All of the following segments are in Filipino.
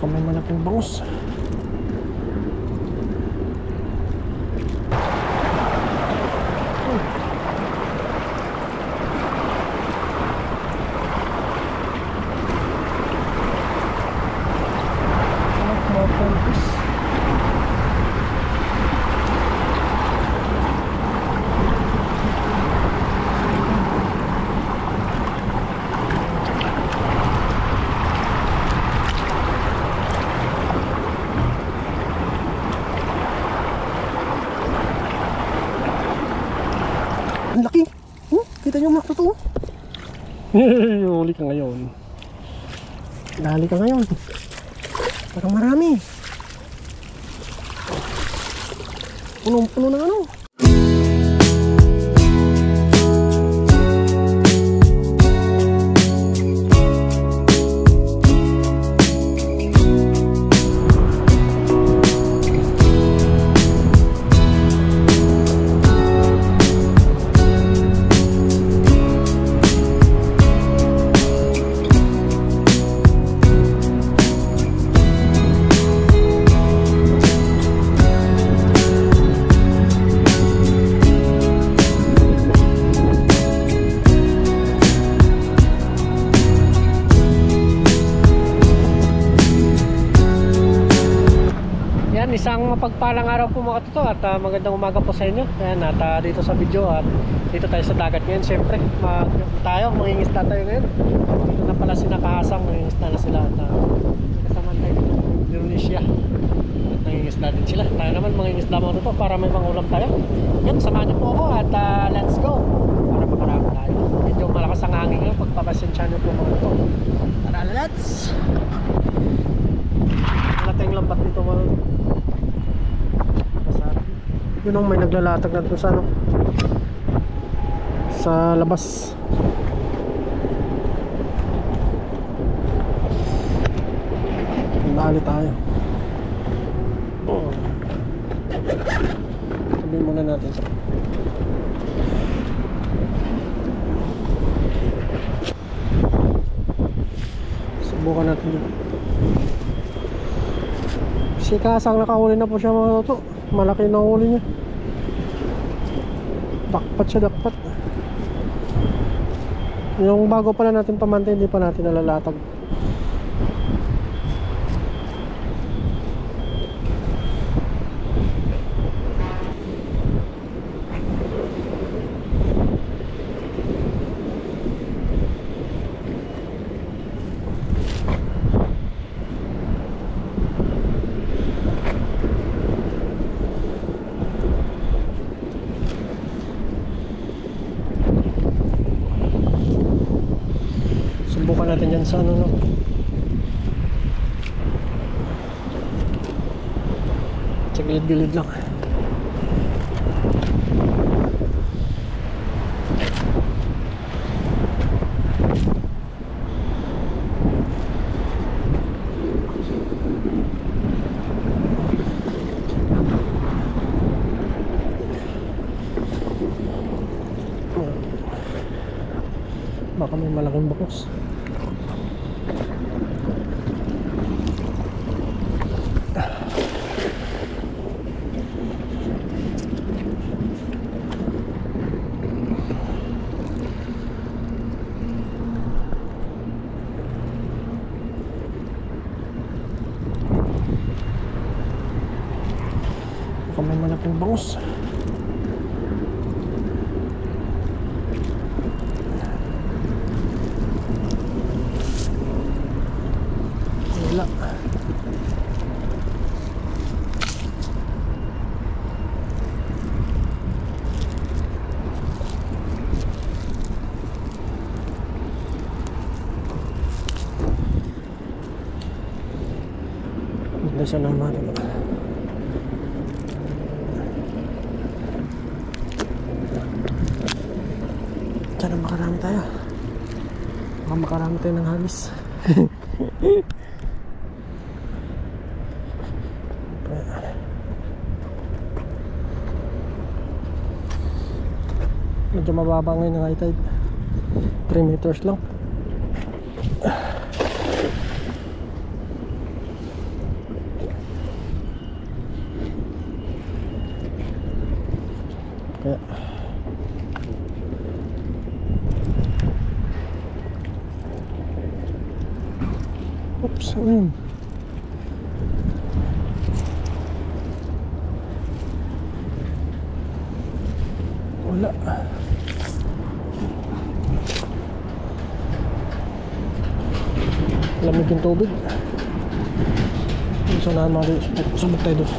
Baka may malaking bangus. Ang laki. Kita nyo mga totoo. Huli ka ngayon. Dali ka ngayon. Parang marami. Punong-puno ng ano. Isang mapagpalang araw po mga katuto at magandang umaga po sa inyo. Ayan, at dito sa video at dito tayo sa dagat ngayon. Siyempre mangingisda tayo ngayon. Dito na pala si Nakahasang, mangingisda na sila at kasama tayo dito ng Indonesia at nangingisda din sila. Tayo naman mangingisda mga katuto para may mangulam tayo. Yan, samahan niyo po ako at let's go para makarami tayo. Medyo malakas ang hangin ngayon, pagpapasensya niyo po mga katuto. Tara, let's! Wala tayong lambat dito mga katuto. Yun ang may naglalatag na doon sa ano, sa labas. Dali tayo. Sabihin muna natin ito. Subukan natin dito. Si Kasang nakahuli na po siya mga toto. Malaki na huli niya. Dakpat siya, dakpat. Yung bago pala natin pamantay, hindi pa natin nalalatag. Subukan natin dyan sa ano, no? Sa gilid-gilid lang. Baka may malaking bakos. Baka may malaking bangus. Wala. Hindi siya naman. Sana makarami tayo. Baka makarami tayo ng halis. Medyo mababa ngayon ang high tide. 3 meters lang. Oops, ayun. Wala. Lamig yung tubig. Sanahan mga dito. Subok tayo doon.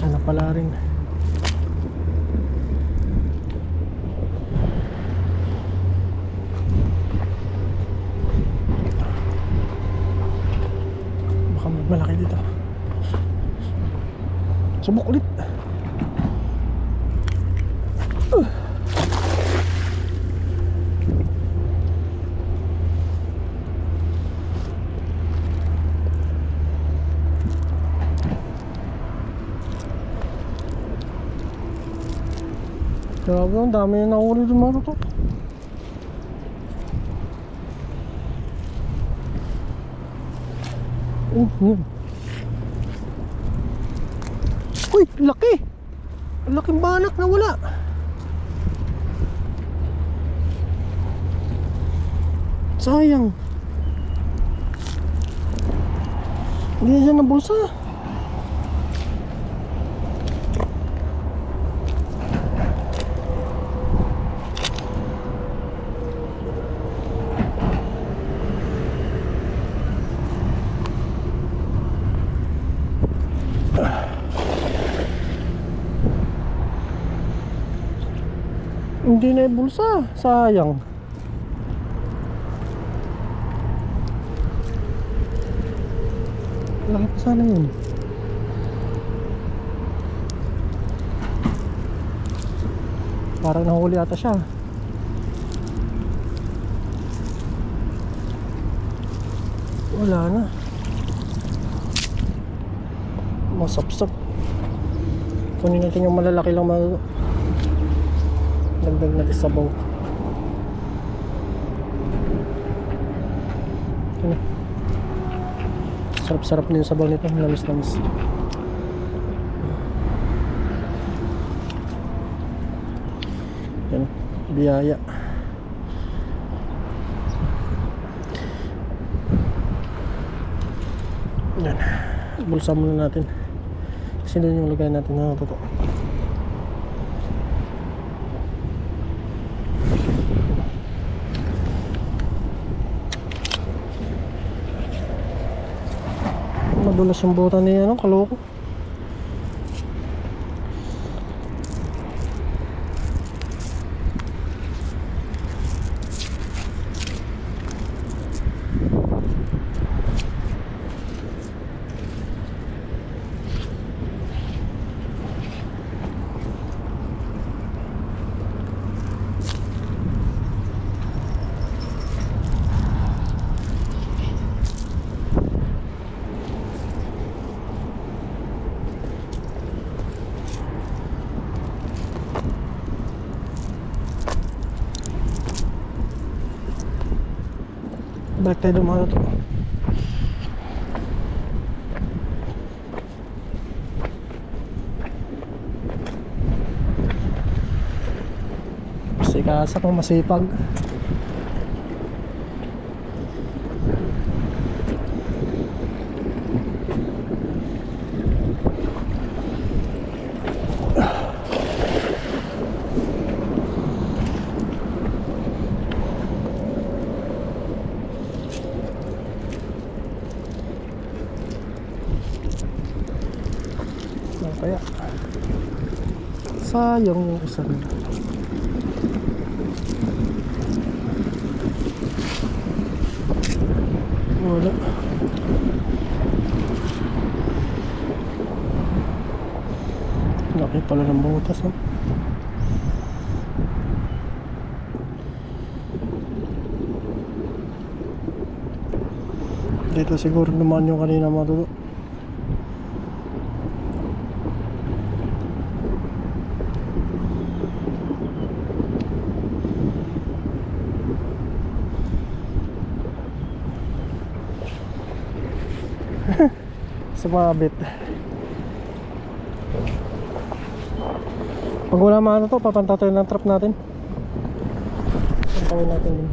Sana pala rin. Baka may malaki dito. Subok ulit. Grabe, ang dami yung nahuli dun mga to. Yun. Uy, laki! Ang laking banak na wala. Sayang. Hindi na siya nabulsa. Hindi na ibulsa, sayang. Laki pa sana yun. Parang nahuli ata siya. Wala na. Masapsap. Kunin natin yung malalaki lang mga dagdag natin sabaw. Ano? Sarap-sarap din yung sabaw nito. Lamis-lamis. Yan. Biyaya. Yan. Bulsa muna natin. Kasi doon yung lagay natin na totoo. Madulas yung buta niya, ano, kaloko. Balik tayo dumano to. Kasi kasa kung masipag. Kaya sayang yung isa nila. Wala. Laki pala ng butas, ha? Dito siguro naman yung kanina mga dulo. Sumabit. Pag wala maano to, papanta tayo ng trap natin. Pantawin natin yun.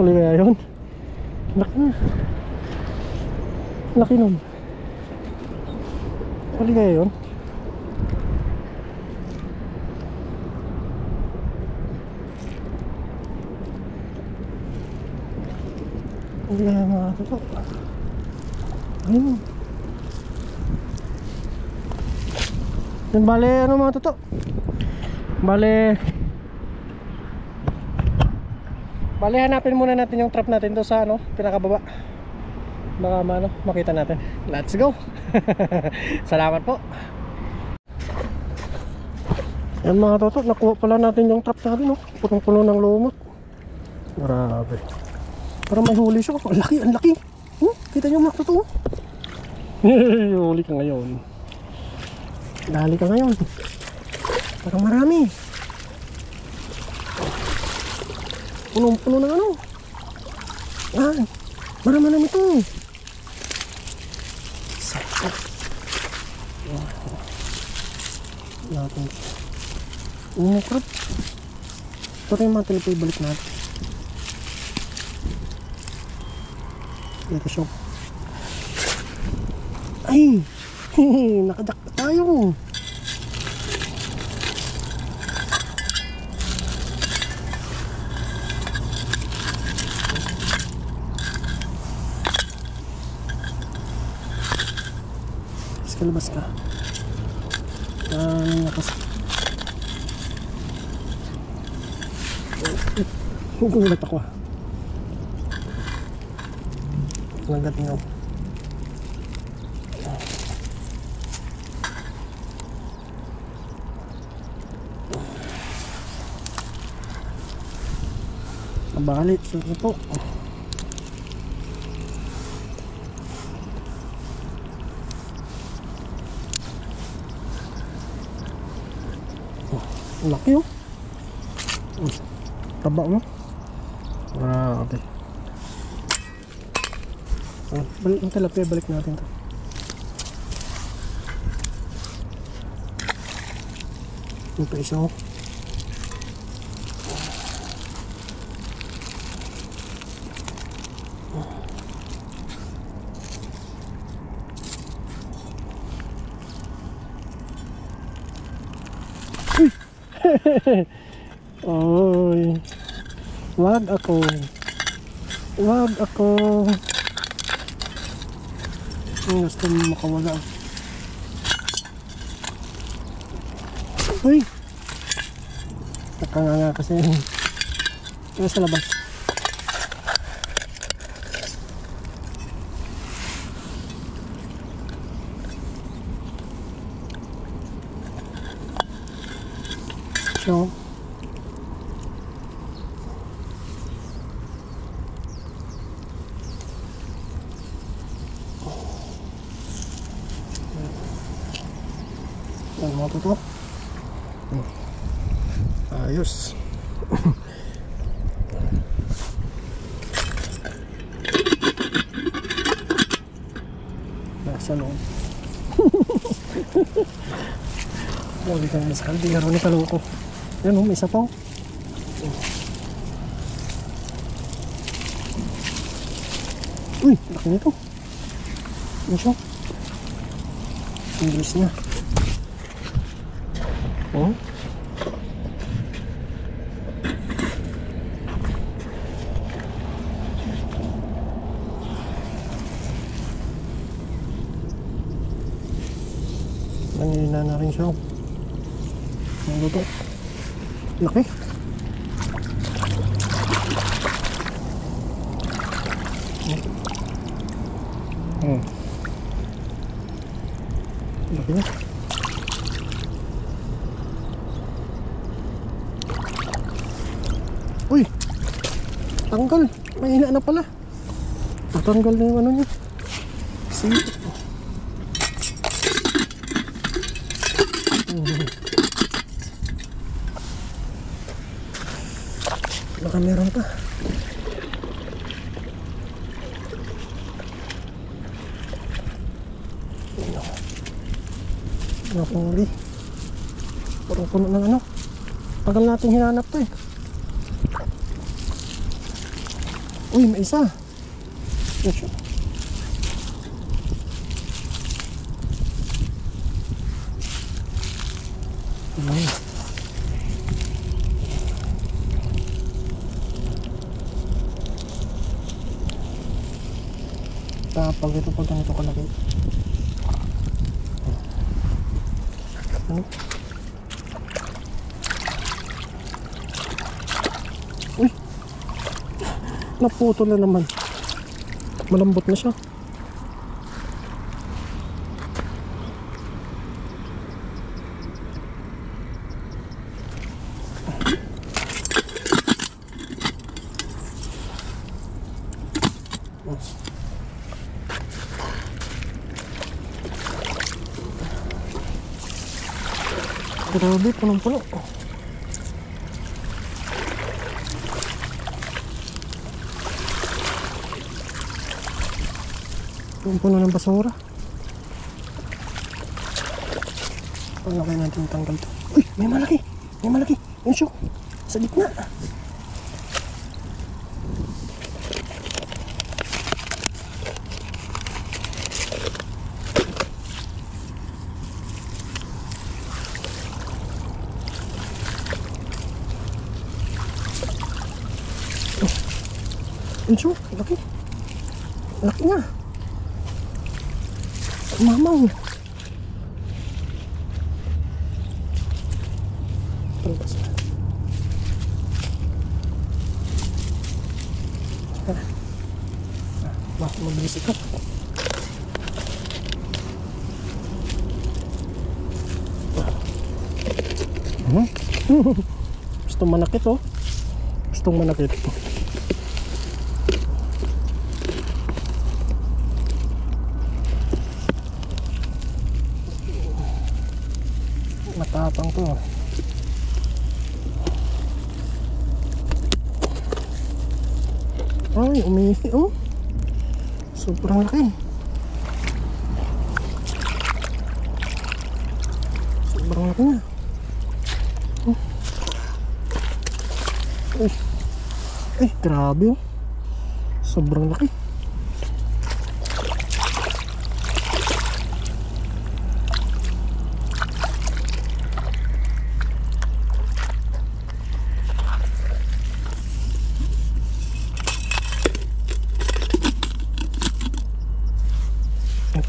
Uli kaya yun? Laki na. Laki nun. Uli kaya yun? Uli kaya mga toto. Ayun. Yan bale ano mga toto? Bale hanapin muna natin yung trap natin doon sa ano, pinakababa. Baka makita natin. Let's go. Salamat po. Yan mga toto, nakuha pala natin yung trap natin, no? Punong-puno ng lumot. Grabe. Parang may huli siya. Ang laki, ang laki. Kita nyo mga toto. Huli ka ngayon. Dali ka ngayon. Parang marami. Punong-puno ng ano. Yan. Marami naman ito. Sakit. Natin. Crap. Ito rin yung mga telepoy. Balik natin. Ito siya. Ay. Nakadak pa tayo. Labas ka. Gulat ako. Nagat nga. Nabalit. Ito po. Laki oh. Taba mo. Grabe. Balik ang tilapia, balik natin to. Ito isa oh. Oy. Wag ako. Gusto mo makawala. Uy. Nakanganga kasi. Kaya sa labas. So yan mga toto. Ayos. Nasa loob. Huwag kang mas kaldero ni kaloko. Yan isa pa. Uy, laki nito. Ano siya? English na. Oh. Nangihina na rin siya. Ang luto. Laki. Laki na. Uy! Tanggal! Mahina na pala. Natanggal na yung ano niya. Sipit. Baka meron pa. Nakahuli. Puno ng ano. Tagal natin hinanap to eh. Uy, may isa. Tapag ito pag ganito kalaki. Ano? Uy! Naputol na naman. Malambot na siya. Grabe, punong-puno. Punong-puno ng basura. Paano kaya natin tanggal to? Uy, may malaki! May malaki! Yun siya! Sa gitna! Inso, laki. Laki nga. Mamaw. Terus. Wah, mabilis ito. Gusto manakit oh. Gusto manakit. Matapang to. Ay, umihi oh. Sobrang laki. Sobrang laki na. Ay, grabe oh. Sobrang laki.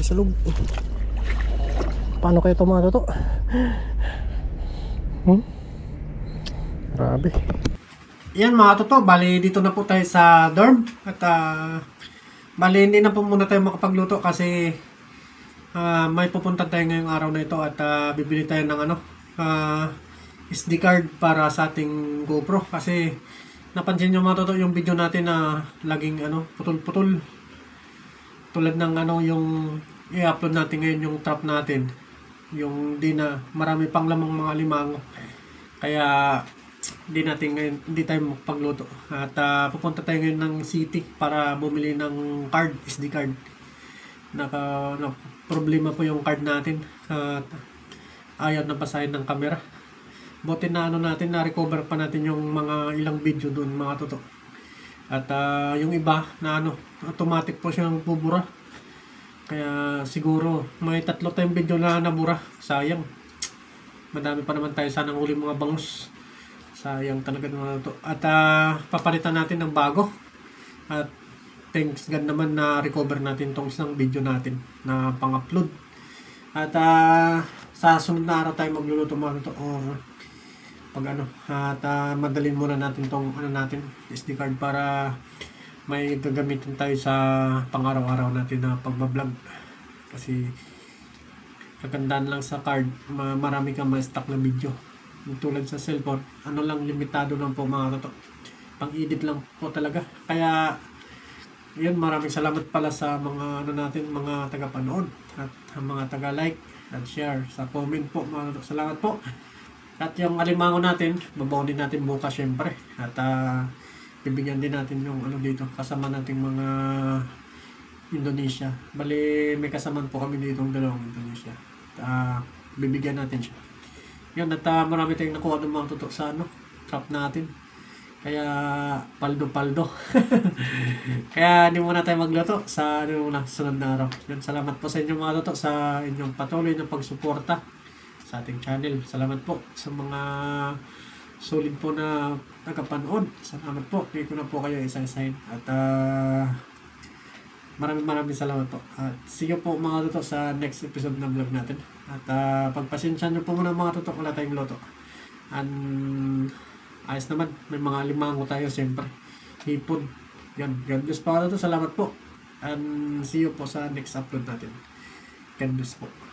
Sa loob. Paano kayo tumato to? Grabe. Yan mga toto, bali dito na po tayo sa dorm at bali hindi na po muna tayo makapagluto kasi may pupunta tayo ngayong araw na ito at bibili tayo ng ano SD card para sa ating GoPro kasi napansin nyo mga toto yung video natin na laging ano putol-putol tulad ng ano yung i-upload natin ngayon yung trap natin yung di na marami pang lamang mga limango kaya hindi tayo magpagluto at pupunta tayo ngayon ng city para bumili ng card, SD card na problema po yung card natin at ayaw na basahin ng camera buti na ano natin na recover pa natin yung mga ilang video doon mga toto at yung iba na ano automatic po siyang bubura. Kaya siguro may 3 tayong video na nabura. Sayang. Madami pa naman tayo sanang huli mga bangus. Sayang talaga naman ito. At papalitan natin ng bago. At thanks God naman na recover natin tong isang video natin na pang-upload. At sa sunod na araw tayo magluluto mga ito. Or pag ano. At madalin muna natin tong ano natin SD card para may gagamitin tayo sa pang-araw-araw natin na pagbablog. Kasi kagandaan lang sa card, marami kang ma-stock na video. Tulad sa cellphone, ano lang, limitado lang po mga toto. Pang-edit lang po talaga. Kaya yun, maraming salamat pala sa mga ano natin, mga taga-panood at mga taga-like at share sa comment po mga toto. Salamat po. At yung alimango natin, babaw din natin bukas syempre. At bibigyan din natin yung ano dito, kasama nating mga Indonesia. Bali, may kasaman po kami dito ng dalawang Indonesia. Bibigyan natin siya. Yan, at marami tayong nakuha ng mga tutok sa ano, trap natin. Kaya, paldo-paldo. Kaya, hindi muna tayo magluto sa ano muna, sunod na araw. Yan, salamat po sa inyong mga tutok sa inyong patuloy na pagsuporta sa ating channel. Salamat po sa mga solid po na nagkapanood. Salamat po. Hindi ko na po kayo isa-isahin. At maraming salamat po. At see you po mga tutok sa next episode ng vlog natin. At pagpasensya nyo po muna mga tutok, wala tayong loto. And ayos naman. May mga limango tayo siyempre. Hipon. Yan. God bless po mga tutok. Salamat po. And see you po sa next upload natin. God bless po.